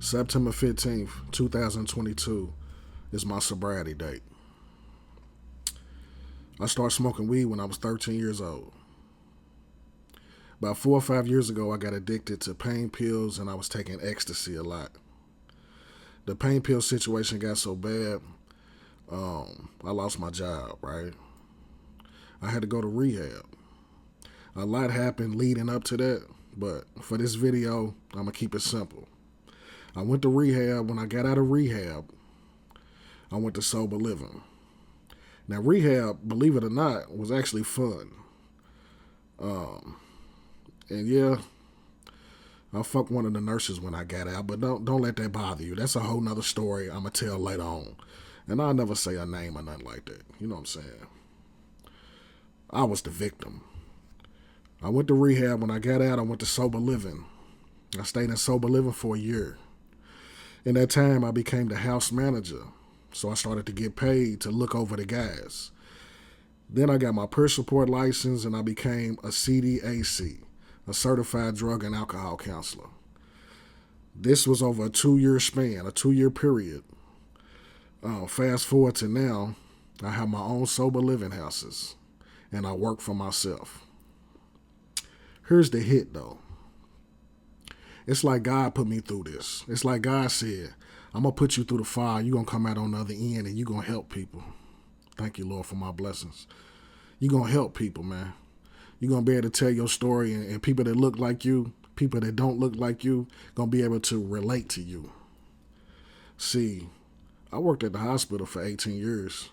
September 15th, 2022 is my sobriety date. I started smoking weed when I was 13 years old. About 4 or 5 years ago, I got addicted to pain pills and I was taking ecstasy a lot. The pain pill situation got so bad, I lost my job, right? I had to go to rehab. A lot happened leading up to that, but for this video, I'm going to keep it simple. I went to rehab. When I got out of rehab, I went to sober living. Now, rehab, believe it or not, was actually fun. And yeah, I fucked one of the nurses when I got out, but don't let that bother you. That's a whole nother story I'm going to tell later on. And I'll never say a name or nothing like that. You know what I'm saying? I was the victim. I went to rehab. When I got out, I went to sober living. I stayed in sober living for a year. In that time, I became the house manager. So I started to get paid to look over the guys. Then I got my peer support license and I became a CDAC, a certified drug and alcohol counselor. This was over a 2-year span, a 2-year period. Fast forward to now, I have my own sober living houses and I work for myself. Here's the hit though. It's like God put me through this. It's like God said, I'm going to put you through the fire. You're going to come out on the other end and you're going to help people. Thank you, Lord, for my blessings. You're going to help people, man. You're going to be able to tell your story and people that look like you, people that don't look like you, going to be able to relate to you. See, I worked at the hospital for 18 years.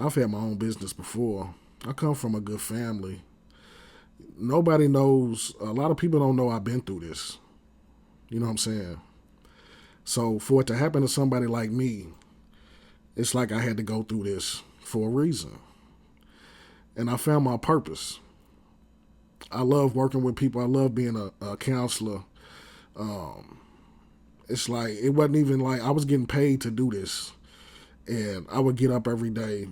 I've had my own business before. I come from a good family. Nobody knows, a lot of people don't know I've been through this. You know what I'm saying? So for it to happen to somebody like me, it's like I had to go through this for a reason. And I found my purpose. I love working with people. I love being a counselor. It's like, it wasn't even like I was getting paid to do this. And I would get up every day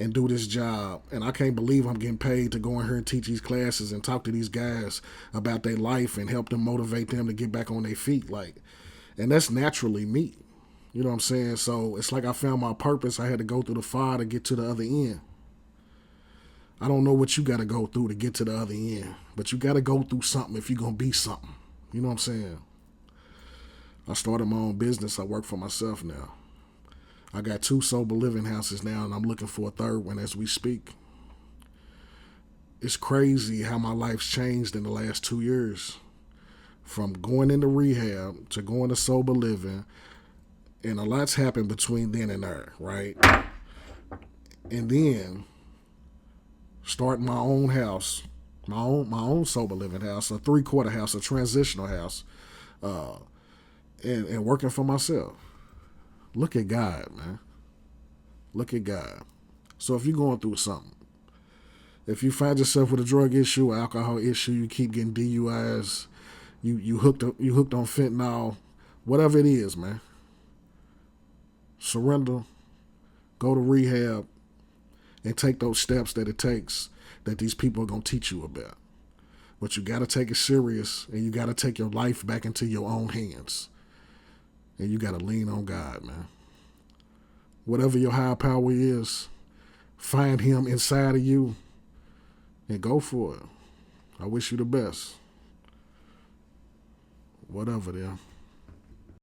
and do this job. And I can't believe I'm getting paid to go in here and teach these classes and talk to these guys about their life and help them motivate them to get back on their feet. And that's naturally me. You know what I'm saying? So it's like I found my purpose. I had to go through the fire to get to the other end. I don't know what you got to go through to get to the other end, but you got to go through something if you're going to be something. You know what I'm saying? I started my own business. I work for myself now. I got 2 sober living houses now, and I'm looking for a third one as we speak. It's crazy how my life's changed in the last 2 years. From going into rehab to going to sober living, and a lot's happened between then and there, right? And then starting my own house, my own sober living house, a 3/4 house, a transitional house, and working for myself. Look at God, man. Look at God. So if you're going through something, if you find yourself with a drug issue, an alcohol issue, you keep getting DUIs, you hooked on fentanyl, whatever it is, man. Surrender, go to rehab, and take those steps that it takes that these people are gonna teach you about. But you gotta take it serious, and you gotta take your life back into your own hands. And you gotta lean on God, man. Whatever your higher power is, find him inside of you and go for it. I wish you the best. Whatever, then.